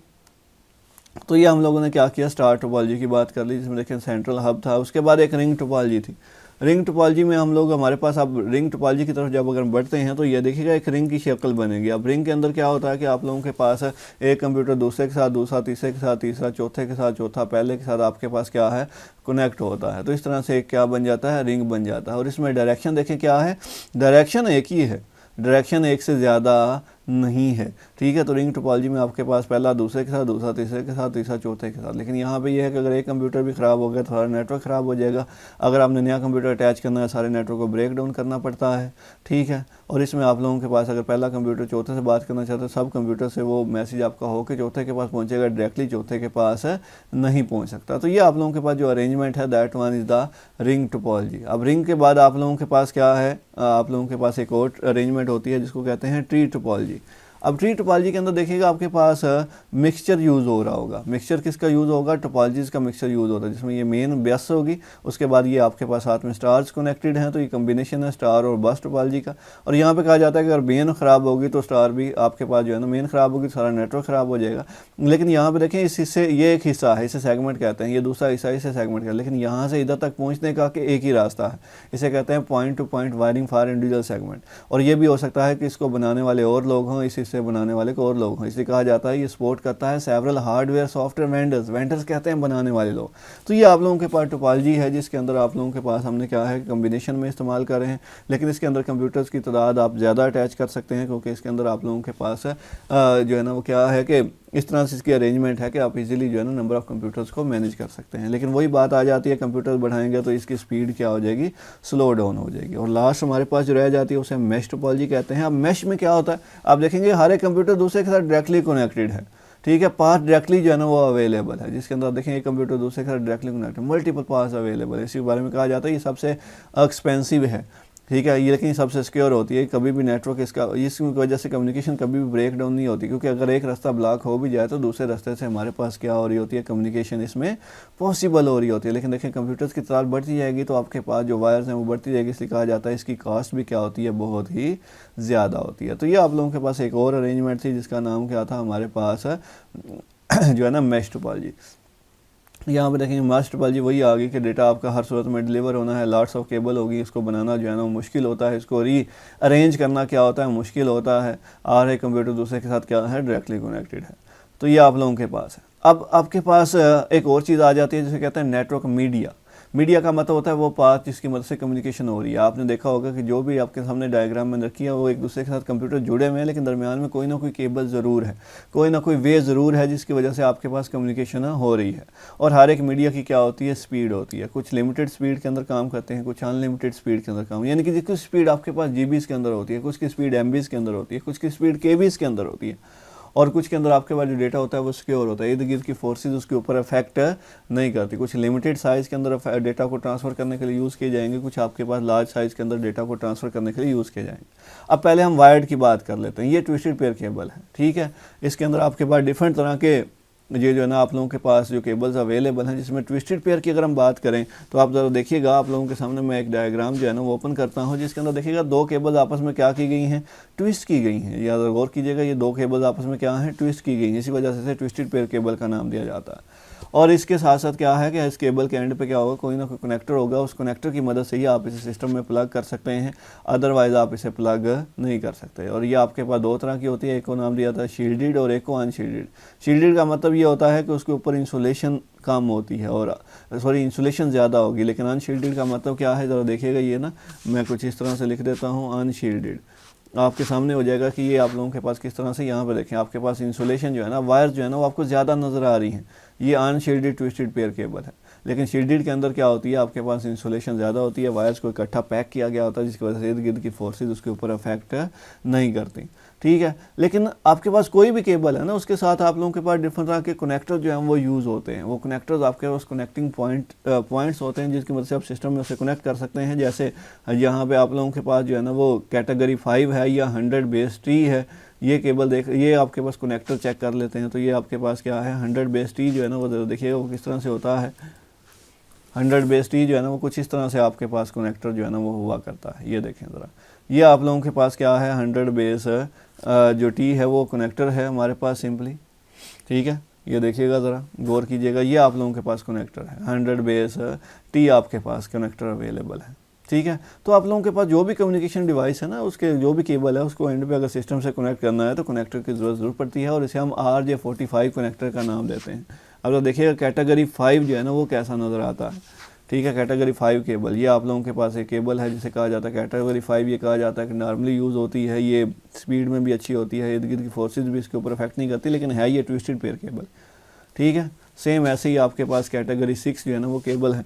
तो ये हम लोगों ने क्या किया, स्टार टोपोलॉजी की बात कर ली, जिसमें देखें सेंट्रल हब था। उसके बाद एक रिंग टोपोलॉजी थी। रिंग टोपोलॉजी में हम लोग हमारे पास अब रिंग टोपोलॉजी की तरफ जब अगर बढ़ते हैं तो ये देखिएगा एक रिंग की शक्ल बनेगी। अब रिंग के अंदर क्या होता है कि आप लोगों के पास एक कंप्यूटर दूसरे के साथ, दूसरा तीसरे के साथ, तीसरा चौथे के साथ, चौथा पहले के साथ आपके पास क्या है, कनेक्ट होता है। तो इस तरह से एक क्या बन जाता है, रिंग बन जाता है। और इसमें डायरेक्शन देखें क्या है, डायरेक्शन एक ही है, डायरेक्शन एक से ज़्यादा नहीं है। ठीक है, तो रिंग टोपोलॉजी में आपके पास पहला दूसरे के साथ, दूसरा तीसरे के साथ, तीसरा चौथे के साथ। लेकिन यहाँ पे ये है कि अगर एक कंप्यूटर भी ख़राब हो गया तो सारा नेटवर्क ख़राब हो जाएगा। अगर आपने नया कंप्यूटर अटैच करना है, सारे नेटवर्क को ब्रेक डाउन करना पड़ता है। ठीक है, और इसमें आप लोगों के पास अगर पहला कंप्यूटर चौथे से बात करना चाहते हैं, सब कंप्यूटर से वो मैसेज आपका हो के चौथे के पास पहुँचेगा, डायरेक्टली चौथे के पास नहीं पहुँच सकता। तो ये आप लोगों के पास जो अरेंजमेंट है, that one is the ring topology. अब रिंग के बाद आप लोगों के पास क्या है, आप लोगों के पास एक और अरेंजमेंट होती है जिसको कहते हैं ट्री टोपोलॉजी। अब ट्री टोपोलॉजी के अंदर देखिएगा आपके पास मिक्सचर यूज़ हो रहा होगा। मिक्सचर किसका यूज़ होगा, टोपोलॉजीज़ का मिक्सचर यूज़ होता है, जिसमें ये मेन बस होगी, उसके बाद ये आपके पास साथ में स्टार्स कनेक्टेड हैं। तो ये कम्बिनेशन है स्टार और बस टोपोलॉजी का। और यहाँ पे कहा जाता है कि अगर मेन ख़राब होगी तो स्टार भी आपके पास जो है ना, मेन ख़राब होगी तो सारा नेटवर्क ख़राब हो जाएगा। लेकिन यहाँ पर देखें इस हिस्से, ये एक हिस्सा है, इसे सेगमेंट कहते हैं, ये दूसरा हिस्सा इसे सेगमेंट कहते हैं। लेकिन यहाँ से इधर तक पहुँचने का कि एक ही रास्ता है, इसे कहते हैं point two point wiring for individual segment. और ये भी हो सकता है कि इसको बनाने वाले और लोग हों, इस हिस्से बनाने वाले को और लोग हैं, इसलिए कहा जाता है ये सपोर्ट करता है several hardware software vendors. Vendors कहते हैं बनाने वाले लोग। तो ये आप लोगों के पास टोपोलॉजी है जिसके अंदर आप लोगों के पास हमने क्या है, कम्बिनेशन में इस्तेमाल कर रहे हैं। लेकिन इसके अंदर कंप्यूटर्स की तादाद आप ज़्यादा अटैच कर सकते हैं, क्योंकि इसके अंदर आप लोगों के पास जो है ना वो क्या है कि इस तरह से इसकी अरेंजमेंट है कि आप इजीली जो है ना नंबर ऑफ़ कंप्यूटर्स को मैनेज कर सकते हैं। लेकिन वही बात आ जाती है, कंप्यूटर्स बढ़ाएंगे तो इसकी स्पीड क्या हो जाएगी, स्लो डाउन हो जाएगी। और लास्ट हमारे पास जो रह जाती है उसे मैश टोपोलॉजी कहते हैं। अब मैश में क्या होता है, आप देखेंगे हर एक कंप्यूटर दूसरे के साथ डायरेक्टली कनेक्टेड है। ठीक है, पाथ डायरेक्टली जो है ना वो अवेलेबल है, जिसके अंदर देखें एक कंप्यूटर दूसरे के साथ directly connected, multiple paths available है। इसी बारे में कहा जाता है ये सबसे एक्सपेंसिव है। ठीक है, ये लेकिन सबसे सिक्योर होती है, कभी भी नेटवर्क इसकी वजह से कम्युनिकेशन कभी भी ब्रेक डाउन नहीं होती, क्योंकि अगर एक रास्ता ब्लॉक हो भी जाए तो दूसरे रास्ते से हमारे पास क्या हो रही होती है, कम्युनिकेशन इसमें पॉसिबल हो रही होती है। लेकिन देखें कंप्यूटर्स की तादाद बढ़ती जाएगी तो आपके पास जो वायर्स हैं वो बढ़ती जाएगी, इसलिए कहा जाता है इसकी कॉस्ट भी क्या होती है, बहुत ही ज़्यादा होती है। तो ये आप लोगों के पास एक और अरेंजमेंट थी जिसका नाम क्या था हमारे पास जो है ना मैश टोपोलॉजी। यहाँ पे देखेंगे मैश टोपोलॉजी वही आ गई कि डेटा आपका हर सूरत में डिलीवर होना है, लॉट्स ऑफ केबल होगी, इसको बनाना जो है ना मुश्किल होता है, इसको री अरेंज करना क्या होता है, मुश्किल होता है, और एक कंप्यूटर दूसरे के साथ क्या है, डायरेक्टली कनेक्टेड है। तो ये आप लोगों के पास है। अब आपके पास एक और चीज़ आ जाती है जिसे कहते हैं नेटवर्क मीडिया। मीडिया का मतलब होता है वो पार्ट जिसकी मदद से कम्युनिकेशन हो रही है। आपने देखा होगा कि जो भी आपके सामने डायग्राम में रखी है वो एक दूसरे के साथ कंप्यूटर जुड़े हुए हैं, लेकिन दरमियान में कोई ना कोई केबल ज़रूर है, कोई ना कोई वे ज़रूर है जिसकी वजह से आपके पास कम्युनिकेशन हो रही है। और हर एक मीडिया की क्या होती है, स्पीड होती है। कुछ लिमिटेड स्पीड के अंदर काम करते हैं, कुछ अनलिमिटेड स्पीड के अंदर काम, यानी कि जिसकी स्पीड आपके पास जीबीज़ के अंदर होती है, कुछ की स्पीड एमबीज़ के अंदर होती है, कुछ की स्पीड केबीज़ के अंदर होती है, और कुछ के अंदर आपके पास जो डेटा होता है वो सिक्योर होता है, इर्द गिर्द की फोर्सेस उसके ऊपर अफेक्ट नहीं करती। कुछ लिमिटेड साइज़ के अंदर डेटा को ट्रांसफ़र करने के लिए यूज़ किए जाएंगे, कुछ आपके पास लार्ज साइज़ के अंदर डेटा को ट्रांसफ़र करने के लिए यूज़ किए जाएंगे। अब पहले हम वायर्ड की बात कर लेते हैं। ये ट्विस्टेड पेयर केबल है, ठीक है। इसके अंदर आपके पास डिफरेंट तरह के ये जो है ना आप लोगों के पास जो केबल्स अवेलेबल हैं, जिसमें ट्विस्टेड पेयर की अगर हम बात करें तो आप ज़रा देखिएगा, आप लोगों के सामने मैं एक डायग्राम जो है ना वो ओपन करता हूं, जिसके अंदर देखिएगा दो केबल्स आपस में क्या की गई हैं, ट्विस्ट की गई हैं। या गौर कीजिएगा, ये दो केबल्स आपस में क्या हैं, ट्विस्ट की गई हैं। इसी वजह से ट्विस्टेड पेयर केबल का नाम दिया जाता है। और इसके साथ साथ क्या है कि इस केबल के एंड पे क्या होगा, कोई ना कोई कनेक्टर होगा, उस कनेक्टर की मदद से ही आप इसे सिस्टम में प्लग कर सकते हैं, अदरवाइज़ आप इसे प्लग नहीं कर सकते। और ये आपके पास दो तरह की होती है, एक को नाम दिया था शील्डेड और एक को अनशील्डेड। शील्डेड का मतलब ये होता है कि उसके ऊपर इंसुलेशन कम होती है, और इंसुलेशन ज़्यादा होगी। लेकिन अनशील्डेड का मतलब क्या है, ज़रा देखिएगा, ये ना मैं कुछ इस तरह से लिख देता हूँ, अनशील्डेड आपके सामने हो जाएगा कि ये आप लोगों के पास किस तरह से, यहाँ पे देखें आपके पास इंसुलेशन जो है ना, वायर्स जो है ना वो आपको ज़्यादा नज़र आ रही हैं। ये अनशील्डेड ट्विस्टेड पेयर केबल है। लेकिन शील्डेड के अंदर क्या होती है, आपके पास इंसुलेशन ज़्यादा होती है, वायर्स को इकट्ठा पैक किया गया होता है, जिसकी वजह से इर्द गिर्द की फोर्सेज उसके ऊपर अफेक्ट नहीं करती, ठीक है। लेकिन आपके पास कोई भी केबल है ना, उसके साथ आप लोगों के पास डिफरेंट तरह के कनेक्टर जो हैं वो यूज़ होते हैं। वो कनेक्टर्स आपके पास कनेक्टिंग पॉइंट्स होते हैं, जिसकी मदद से आप सिस्टम में उसे कनेक्ट कर सकते हैं। जैसे यहाँ पे आप लोगों के पास जो है ना वो कैटेगरी 5 है या 100 बेस टी है। ये केबल देख, ये आपके पास कनेक्टर चेक कर लेते हैं। तो ये आपके पास क्या है, 100 बेस टी जो है ना वो देखिएगा वो किस तरह से होता है। 100 बेस टी जो है ना वो कुछ इस तरह से आपके पास कनेक्टर जो है ना वो हुआ करता है। ये देखें ज़रा, ये आप लोगों के पास क्या है, 100 बेस जो टी है वो कनेक्टर है हमारे पास सिंपली, ठीक है। ये देखिएगा ज़रा गौर कीजिएगा, ये आप लोगों के पास कनेक्टर है, 100 बेस टी आपके पास कनेक्टर अवेलेबल है, ठीक है। तो आप लोगों के पास जो भी कम्युनिकेशन डिवाइस है ना, उसके जो भी केबल है उसको एंड पे अगर सिस्टम से कनेक्ट करना है तो कनेक्टर की ज़रूर पड़ती है, और इसे हम RJ45 कनेक्टर का नाम देते हैं। अब तो देखिएगा कैटेगरी 5 जो है ना वो कैसा नज़र आता है, ठीक है। कैटेगरी 5 केबल, ये आप लोगों के पास एक केबल है जिसे कहा जाता है कैटेगरी 5। ये कहा जाता है कि नॉर्मली यूज़ होती है, ये स्पीड में भी अच्छी होती है, इर्द गिर्द की फोर्सेज भी इसके ऊपर अफेक्ट नहीं करती, लेकिन है ये ट्विस्टेड पेयर केबल, ठीक है। सेम ऐसे ही आपके पास कैटेगरी 6 जो है ना वो केबल है।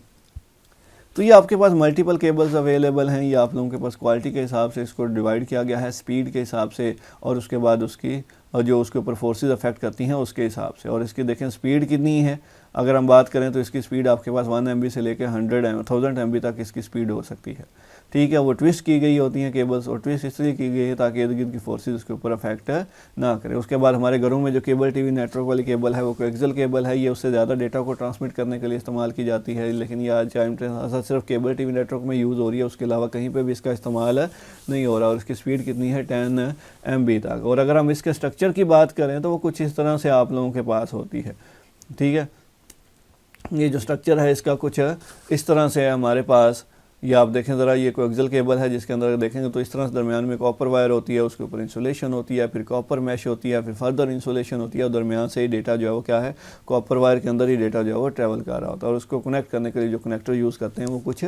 तो ये आपके पास मल्टीपल केबल्स अवेलेबल हैं। ये आप लोगों के पास क्वालिटी के हिसाब से इसको डिवाइड किया गया है, स्पीड के हिसाब से, और उसके बाद उसकी और जो उसके ऊपर फोर्सेस अफेक्ट करती हैं उसके हिसाब से। और इसकी देखें स्पीड कितनी है, अगर हम बात करें तो इसकी स्पीड आपके पास 1 MB से लेकर 1000 MB तक इसकी स्पीड हो सकती है, ठीक है। वो ट्विस्ट की गई होती हैं केबल्स, और ट्विस्ट इसलिए की गई है ताकि इर्द गिर्द की फोर्सेज उसके ऊपर अफेक्ट ना करे। उसके बाद हमारे घरों में जो केबल टीवी नेटवर्क वाली केबल है वो कोएक्सियल केबल है। ये उससे ज़्यादा डेटा को ट्रांसमिट करने के लिए इस्तेमाल की जाती है, लेकिन ये आज टाइम सिर्फ केबल टीवी नेटवर्क में यूज़ हो रही है, उसके अलावा कहीं पर भी इसका इस्तेमाल नहीं हो रहा। और इसकी स्पीड कितनी है, 10 MB तक। और अगर हम इसके स्ट्रक्चर की बात करें तो वो कुछ इस तरह से आप लोगों के पास होती है, ठीक है। ये जो स्ट्रक्चर है इसका कुछ इस तरह से है हमारे पास। ये आप देखें ज़रा, ये कोएक्सियल केबल है जिसके अंदर देखेंगे तो इस तरह से दरमियान में कॉपर वायर होती है, उसके ऊपर इंसुलेशन होती है, फिर कॉपर मैश होती है, फिर फर्दर इंसुलेशन होती है, और दरमियान से ही डेटा जो है वो क्या है, कॉपर वायर के अंदर ही डेटा जो है वो ट्रैवल कर रहा होता है। और उसको कनेक्ट करने के लिए जो कनेक्टर यूज़ करते हैं वो कुछ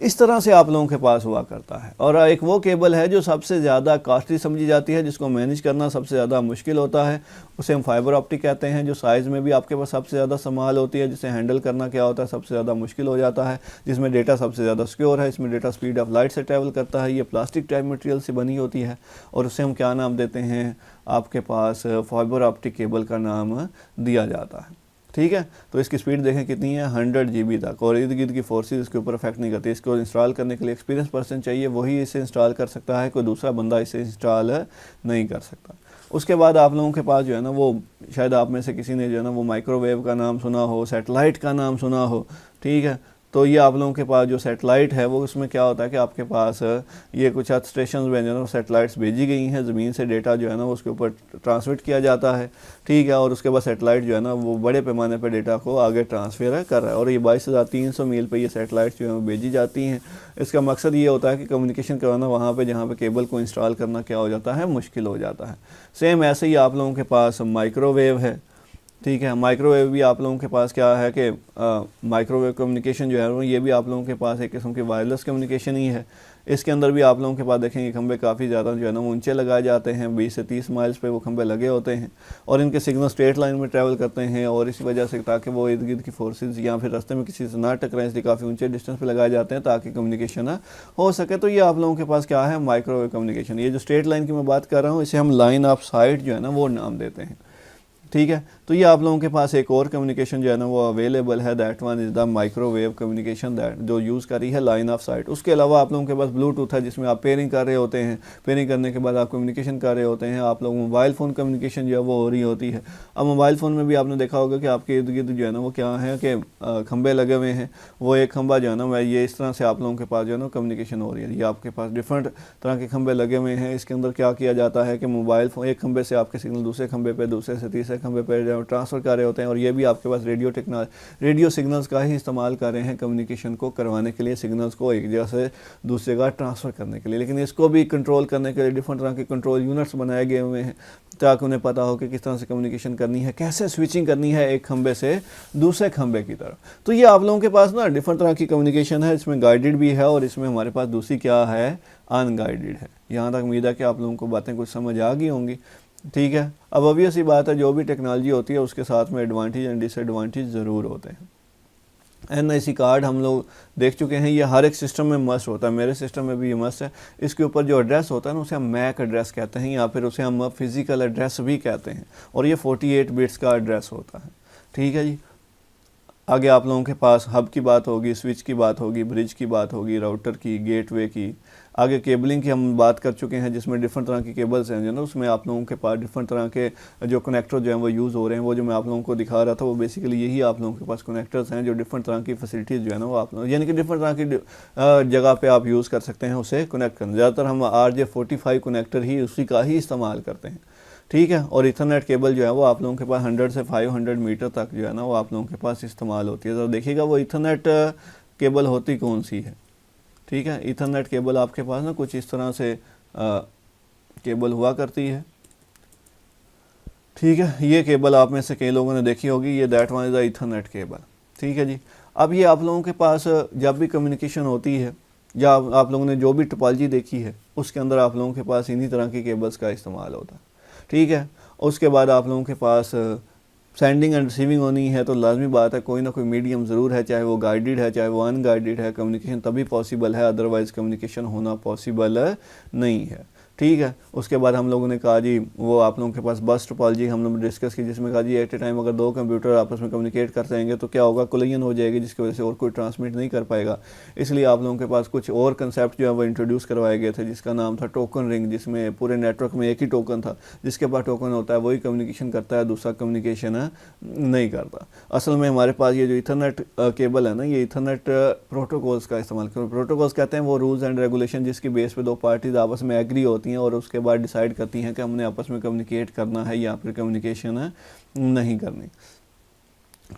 इस तरह से आप लोगों के पास हुआ करता है। और एक वो केबल है जो सबसे ज़्यादा कॉस्टली समझी जाती है, जिसको मैनेज करना सबसे ज़्यादा मुश्किल होता है, उसे हम फाइबर ऑप्टिक कहते हैं। जो साइज़ में भी आपके पास सबसे ज़्यादा संभाल होती है, जिसे हैंडल करना क्या होता है सबसे ज़्यादा मुश्किल हो जाता है, जिसमें डेटा सबसे ज़्यादा सिक्योर है, इसमें डेटा स्पीड ऑफ लाइट से ट्रैवल करता है। ये प्लास्टिक टाइप मटेरियल से बनी होती है, और उसे हम क्या नाम देते हैं, आपके पास फाइबर ऑप्टिक केबल का नाम दिया जाता है। ठीक है। तो इसकी स्पीड देखें कितनी है, 100 GB तक, और इर्द गिर्द की फोर्सेस इसके ऊपर अफेक्ट नहीं करती। इसको इंस्टॉल करने के लिए एक्सपीरियंस पर्सन चाहिए, वही इसे इंस्टॉल कर सकता है, कोई दूसरा बंदा इसे इंस्टॉल नहीं कर सकता। उसके बाद आप लोगों के पास जो है ना वो, शायद आप में से किसी ने जो है ना वो माइक्रोवेव का नाम सुना हो, सैटेलाइट का नाम सुना हो, ठीक है। तो ये आप लोगों के पास जो सैटेलाइट है वो, उसमें क्या होता है कि आपके पास ये कुछ अर्थ स्टेशन में जो है ना सैटेलाइट्स भेजी गई हैं, ज़मीन से डेटा जो है ना वो उसके ऊपर ट्रांसमिट किया जाता है, ठीक है। और उसके बाद सैटेलाइट जो है ना वो बड़े पैमाने पर डेटा को आगे ट्रांसफ़र कर रहा है, और ये 22,300 मील पर ये सैटेलाइट्स जो है वो भेजी जाती हैं। इसका मकसद ये होता है कि कम्युनिकेशन करवाना वहाँ पर जहाँ पर केबल को इंस्टॉल करना क्या हो जाता है, मुश्किल हो जाता है। सेम ऐसे ही आप लोगों के पास माइक्रोवेव है, ठीक है। माइक्रोवेव भी आप लोगों के पास क्या है कि माइक्रोवेव कम्युनिकेशन जो है वो, ये भी आप लोगों के पास एक किस्म की वायरलेस कम्युनिकेशन ही है। इसके अंदर भी आप लोगों के पास देखेंगे खंबे काफ़ी ज़्यादा जो है ना ऊंचे लगाए जाते हैं, 20 से 30 माइल्स पे वो खंबे लगे होते हैं, और इनके सिग्नल स्ट्रेट लाइन में ट्रैवल करते हैं, और इसी वजह से ताकि वो इर्द गिर्द की फोर्सेज या फिर रास्ते में किसी से ना टकराएं, इसलिए काफ़ी ऊंचे डिस्टेंस पे लगाए जाते हैं ताकि कम्युनिकेशन हो सके। तो ये आप लोगों के पास क्या है, माइक्रोवेव कम्युनिकेशन। ये जो स्ट्रेट लाइन की मैं बात कर रहा हूँ, इसे हम लाइन ऑफ साइट जो है ना वो नाम देते हैं, ठीक है। तो ये आप लोगों के पास एक और कम्युनिकेशन जो है ना वो अवेलेबल है, that one is the microwave communication, that जो यूज़ कर रही है लाइन ऑफ साइट। उसके अलावा आप लोगों के पास ब्लूटूथ है, जिसमें आप पेयरिंग कर रहे होते हैं, पेयरिंग करने के बाद आप कम्युनिकेशन कर रहे होते हैं। आप लोग मोबाइल फ़ोन कम्युनिकेशन जो है वो हो रही होती है। अब मोबाइल फ़ोन में भी आपने देखा होगा कि आपके इर्द गिर्द जो है ना वो क्या है कि खंबे लगे हुए हैं, वो एक खंबा जो है ना ये इस तरह से आप लोगों के पास जो है ना कम्युनिकेशन हो रही है। ये आपके पास डिफरेंट तरह के खंबे लगे हुए हैं। इसके अंदर क्या किया जाता है कि मोबाइल फ़ोन एक खंबे से आपके सिग्नल दूसरे खंबे पर, दूसरे से तीसरे खंबे पर ट्रांसफ़र कर रहे होते हैं, और ये भी आपके पास रेडियो सिग्नल्स का ही इस्तेमाल कर रहे हैं कम्युनिकेशन को करवाने के लिए, सिग्नल्स को एक जगह से दूसरी जगह ट्रांसफ़र करने के लिए। लेकिन इसको भी कंट्रोल करने के लिए डिफरेंट तरह के कंट्रोल यूनिट्स बनाए गए हुए हैं, ताकि उन्हें पता हो कि किस तरह से कम्युनिकेशन करनी है, कैसे स्विचिंग करनी है एक खंबे से दूसरे खंबे की तरफ। तो ये आप लोगों के पास ना डिफरेंट तरह की कम्युनिकेशन है, इसमें गाइडेड भी है, और इसमें हमारे पास दूसरी क्या है, अनगाइडेड है। यहाँ तक उम्मीद है कि आप लोगों को बातें कुछ समझ आ गई होंगी, ठीक है। अब ऑब्वियस ही बात है, जो भी टेक्नोलॉजी होती है उसके साथ में एडवांटेज एंड डिसएडवांटेज ज़रूर होते हैं। NIC कार्ड हम लोग देख चुके हैं, ये हर एक सिस्टम में मस्ट होता है, मेरे सिस्टम में भी ये मस्ट है। इसके ऊपर जो एड्रेस होता है ना उसे हम मैक एड्रेस कहते हैं, या फिर उसे हम फिज़िकल एड्रेस भी कहते हैं, और ये 48 बिट्स का एड्रेस होता है, ठीक है जी। आगे आप लोगों के पास हब की बात होगी, स्विच की बात होगी, ब्रिज की बात होगी, राउटर की, गेटवे की। आगे केबलिंग की हम बात कर चुके हैं, जिसमें डिफरेंट तरह की केबल्स हैं जो ना, उसमें आप लोगों के पास डिफरेंट तरह के जो कनेक्टर जो हैं वो यूज़ हो रहे हैं। वो जो मैं आप लोगों को दिखा रहा था वो बेसिकली यही आप लोगों के पास कनेक्टर्स हैं, जो डिफरेंट तरह की फैसिलिटीज़ जो है ना वो आप लोग, यानी कि डिफरेंट तरह की जगह पे आप यूज़ कर सकते हैं उसे कनेक्ट करना। ज़्यादातर हम RJ45 कनेक्टर ही उसी का ही इस्तेमाल करते हैं, ठीक है। और इथरनेट केबल जो है वो आप लोगों के पास 100 से 500 मीटर तक जो है ना वो आप लोगों के पास इस्तेमाल होती है। तो देखिएगा वो इथरनेट केबल होती कौन सी है, ठीक है। इथरनेट केबल आपके पास ना कुछ इस तरह से केबल हुआ करती है, ठीक है। ये केबल आप में से कई लोगों ने देखी होगी, ये that one is the Ethernet cable, ठीक है जी। अब ये आप लोगों के पास जब भी कम्युनिकेशन होती है, या आप लोगों ने जो भी टोपोलॉजी देखी है उसके अंदर आप लोगों के पास इन्हीं तरह की केबल्स का इस्तेमाल होता है, ठीक है। उसके बाद आप लोगों के पास सेंडिंग एंड रिसीविंग होनी है, तो लाजमी बात है कोई ना कोई मीडियम ज़रूर है, चाहे वो गाइडेड है चाहे वो अनगाइडेड है, कम्युनिकेशन तभी पॉसिबल है, अदरवाइज़ कम्युनिकेशन होना पॉसिबल नहीं है, ठीक है। उसके बाद हम लोगों ने कहा जी वो आप लोगों के पास बस टोपोलॉजी हम लोग डिस्कस की, जिसमें कहा जी एट ए टाइम अगर दो कंप्यूटर आपस में कम्युनिकेट कर जाएंगे तो क्या होगा, कोलिजन हो जाएगी, जिसकी वजह से और कोई ट्रांसमिट नहीं कर पाएगा। इसलिए आप लोगों के पास कुछ और कंसेप्ट जो है वो इंट्रोड्यूस करवाए गए थे, जिसका नाम था टोकन रिंग, जिसमें पूरे नेटवर्क में एक ही टोकन था, जिसके पास टोकन होता है वही कम्युनिकेशन करता है, दूसरा कम्युनिकेशन नहीं करता। असल में हमारे पास ये जो इथरनेट केबल है ना, ये इथरनेट प्रोटोकॉल्स का इस्तेमाल करते हैं। प्रोटोकॉल्स कहते हैं वो रूल्स एंड रेगुलेशन जिसकी बेस पे दो पार्टीज आपस में एग्री होती हैं और उसके बाद डिसाइड करती हैं कि हमने आपस में कम्युनिकेट करना है या फिर कम्युनिकेशन नहीं करनी,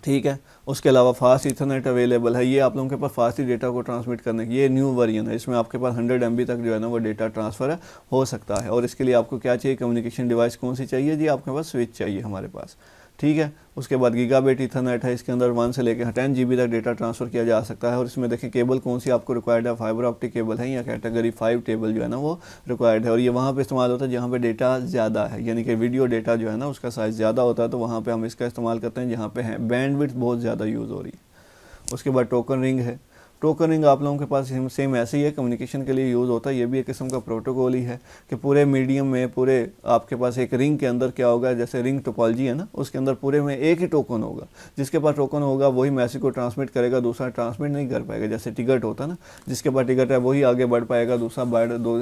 ठीक है। उसके अलावा फास्ट इथरनेट अवेलेबल है, ये आप लोगों के पास फास्ट डेटा को ट्रांसमिट करने की ये न्यू वर्जन है, इसमें आपके पास 100 MB तक जो है ना वो डेटा ट्रांसफ़र हो सकता है। और इसके लिए आपको क्या चाहिए, कम्युनिकेशन डिवाइस कौन सी चाहिए जी, आपके पास स्विच चाहिए हमारे पास, ठीक है। उसके बाद गीगाबिट इथरनेट है, इसके अंदर 1 से लेकर 10 GB तक डेटा ट्रांसफ़र किया जा सकता है। और इसमें देखें केबल कौन सी आपको रिक्वायर्ड है, फाइबर ऑप्टिक केबल है या कैटेगरी 5 केबल जो है ना वो रिक्वायर्ड है। और ये वहाँ पे इस्तेमाल होता है जहाँ पे डेटा ज़्यादा है, यानी कि वीडियो डेटा जो है ना उसका साइज़ ज़्यादा होता है, तो वहाँ पर हम इसका इस्तेमाल करते हैं जहाँ पे है बैंडविड्थ बहुत ज़्यादा यूज़ हो रही है। उसके बाद टोकन रिंग है, टोकन रिंग आप लोगों के पास सेम ऐसे ही है, कम्युनिकेशन के लिए यूज़ होता है। ये भी एक किस्म का प्रोटोकॉल ही है कि पूरे मीडियम में पूरे आपके पास एक रिंग के अंदर क्या होगा, जैसे रिंग टोपोलॉजी है ना, उसके अंदर पूरे में एक ही टोकन होगा। जिसके पास टोकन होगा वही मैसेज को ट्रांसमिट करेगा, दूसरा ट्रांसमिट नहीं कर पाएगा। जैसे टिकट होता है ना, जिसके पास टिकट है वही आगे बढ़ पाएगा, दूसरा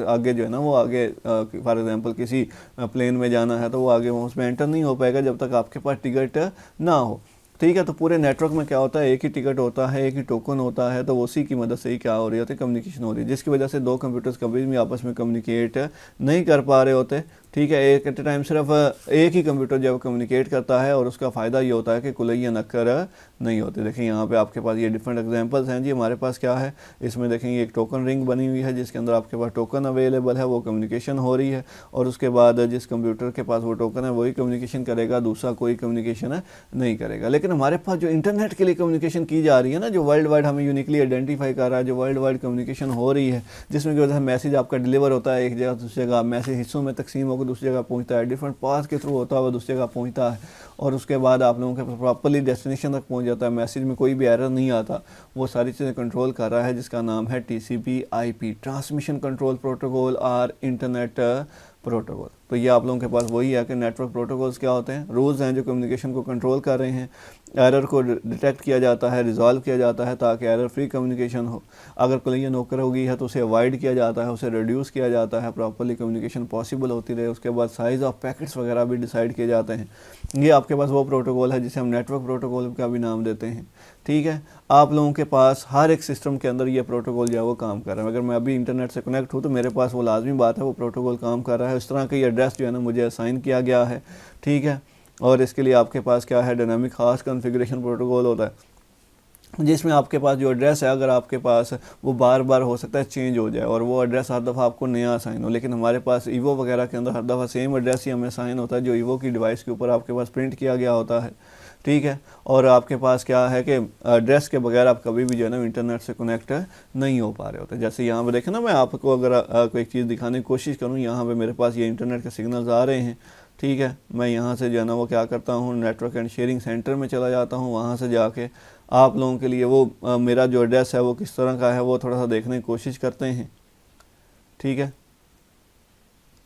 आगे जो है ना वो आगे फॉर एग्जांपल किसी प्लेन में जाना है तो वो आगे उसमें एंटर नहीं हो पाएगा जब तक आपके पास टिकट ना हो। ठीक है, तो पूरे नेटवर्क में क्या होता है, एक ही टिकट होता है, एक ही टोकन होता है, तो उसी की मदद से ही क्या हो रही होती है, कम्युनिकेशन हो रही है, जिसकी वजह से दो कंप्यूटर्स कभी भी आपस में कम्युनिकेट नहीं कर पा रहे होते। ठीक है, एक एट ए टाइम सिर्फ एक ही कंप्यूटर जब कम्युनिकेट करता है और उसका फ़ायदा ये होता है कि कुलैया नक्कर नहीं होते। देखिए यहाँ पे आपके पास ये डिफरेंट एग्जांपल्स हैं जी। हमारे पास क्या है, इसमें देखेंगे एक टोकन रिंग बनी हुई है जिसके अंदर आपके पास टोकन अवेलेबल है, वो कम्युनिकेशन हो रही है, और उसके बाद जिस कंप्यूटर के पास वो टोकन है वही कम्युनिकेशन करेगा, दूसरा कोई कम्युनिकेशन नहीं करेगा। लेकिन हमारे पास जो इंटरनेट के लिए कम्युनिकेशन की जा रही है ना, जो वर्ल्ड वाइड हमें यूनिकली आइडेंटिफाई कर रहा है, जो वर्ल्ड वाइड कम्युनिकेशन हो रही है, जिसमें क्या होता है, मैसेज आपका डिलीवर होता है एक जगह दूसरी जगह, मैसेज हिस्सों में तकसीम होकर दूसरी जगह पहुँचता है, डिफरेंट पाथ के थ्रू होता है वो दूसरी जगह पहुँचता है, और उसके बाद आप लोगों के पास प्रॉपरली डेस्टिनेशन तक पहुँच जाता है। मैसेज में कोई भी एरर नहीं आता, वो सारी चीज़ें कंट्रोल कर रहा है, जिसका नाम है TCP/IP, ट्रांसमिशन कंट्रोल प्रोटोकॉल और इंटरनेट प्रोटोकॉल। तो ये आप लोगों के पास वही है कि नेटवर्क प्रोटोकॉल्स क्या होते हैं, रूल्स हैं जो कम्युनिकेशन को कंट्रोल कर रहे हैं। एरर को डिटेक्ट किया जाता है, रिजॉल्व किया जाता है ताकि एरर फ्री कम्युनिकेशन हो। अगर कोलिजन ओकर हो गई है तो उसे अवॉइड किया जाता है, उसे रिड्यूस किया जाता है, प्रॉपर्ली कम्युनिकेशन पॉसिबल होती रहे। उसके बाद साइज़ ऑफ पैकेट्स वगैरह भी डिसाइड किए जाते हैं। ये आपके पास वो प्रोटोकॉल है जिसे हम नेटवर्क प्रोटोकॉल का भी नाम देते हैं। ठीक है, आप लोगों के पास हर एक सिस्टम के अंदर ये प्रोटोकॉल जो है वो काम कर रहा है। अगर मैं अभी इंटरनेट से कनेक्ट हूँ तो मेरे पास वो लाजमी बात है वो प्रोटोकॉल काम कर रहा है। इस तरह का ये एड्रेस जो है ना मुझे असाइन किया गया है। ठीक है, और इसके लिए आपके पास क्या है, डायनामिक खास कॉन्फ़िगरेशन प्रोटोकॉल होता है, जिसमें आपके पास जो एड्रेस है अगर आपके पास वो बार बार हो सकता है चेंज हो जाए और वो एड्रेस हर दफ़ा आपको नया असाइन हो। लेकिन हमारे पास ईवो वगैरह के अंदर हर दफ़ा सेम एड्रेस ही हमें असाइन होता है जो ईवो की डिवाइस के ऊपर आपके पास प्रिंट किया गया होता है। ठीक है, और आपके पास क्या है कि एड्रेस के बगैर आप कभी भी जो है ना इंटरनेट से कनेक्ट नहीं हो पा रहे होते। जैसे यहाँ पे देखें ना, मैं आपको अगर कोई एक चीज़ दिखाने की कोशिश करूँ, यहाँ पे मेरे पास ये इंटरनेट के सिग्नल्स आ रहे हैं। ठीक है, मैं यहाँ से जो है ना वो क्या करता हूँ, नेटवर्क एंड शेयरिंग सेंटर में चला जाता हूँ। वहाँ से जाके आप लोगों के लिए वो मेरा जो एड्रेस है वो किस तरह का है वो थोड़ा सा देखने की कोशिश करते हैं। ठीक है,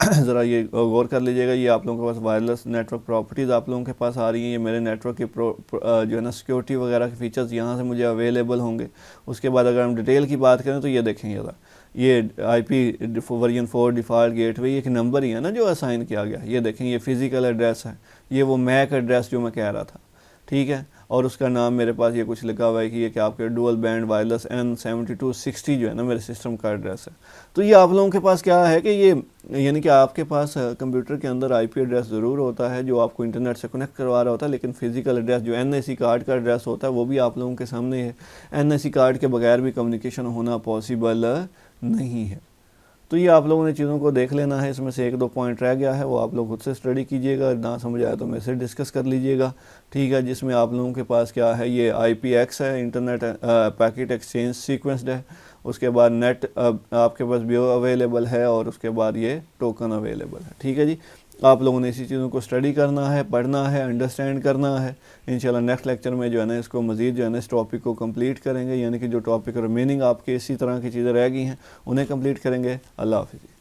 ज़रा ये गौर कर लीजिएगा। ये आप लोगों के पास वायरलेस नेटवर्क प्रॉपर्टीज़ आप लोगों के पास आ रही हैं। ये मेरे नेटवर्क की जो है ना सिक्योरिटी वगैरह के फीचर्स यहाँ से मुझे अवेलेबल होंगे। उसके बाद अगर हम डिटेल की बात करें तो ये देखेंगे ज़रा, ये IP वर्जन 4 डिफ़ॉल्ट गेटवे एक नंबर ही है ना जो असाइन किया गया। ये देखें, ये फ़िज़िकल एड्रेस है, ये वो मैक एड्रेस जो मैं कह रहा था। ठीक है, और उसका नाम मेरे पास ये कुछ लिखा हुआ है कि ये कि आपके डुअल बैंड वायरलेस N7260 जो है ना मेरे सिस्टम का एड्रेस है। तो ये आप लोगों के पास क्या है कि ये यानी कि आपके पास कंप्यूटर के अंदर IP एड्रेस ज़रूर होता है जो आपको इंटरनेट से कनेक्ट करवा रहा होता है, लेकिन फ़िज़िकल एड्रेस जो NIC कार्ड का एड्रेस होता है वो भी आप लोगों के सामने है। NIC कार्ड के बगैर भी कम्युनिकेशन होना पॉसिबल नहीं है। तो ये आप लोगों ने चीज़ों को देख लेना है। इसमें से एक दो पॉइंट रह गया है, वो आप लोग खुद से स्टडी कीजिएगा, ना समझ आया तो मेरे से डिस्कस कर लीजिएगा। ठीक है, जिसमें आप लोगों के पास क्या है, ये IPX है, इंटरनेट पैकेट एक्सचेंज सीक्वेंस्ड है। उसके बाद नेट आपके पास भी अवेलेबल है, और उसके बाद ये टोकन अवेलेबल है। ठीक है जी, आप लोगों ने इसी चीज़ों को स्टडी करना है, पढ़ना है, अंडरस्टैंड करना है। इंशाल्लाह नेक्स्ट लेक्चर में जो है ना इसको मज़ीद जो है ना इस टॉपिक को कंप्लीट करेंगे, यानी कि जो टॉपिक रिमेनिंग आपके इसी तरह की चीज़ें रह गई हैं उन्हें कंप्लीट करेंगे। अल्लाह हाफ़िज़।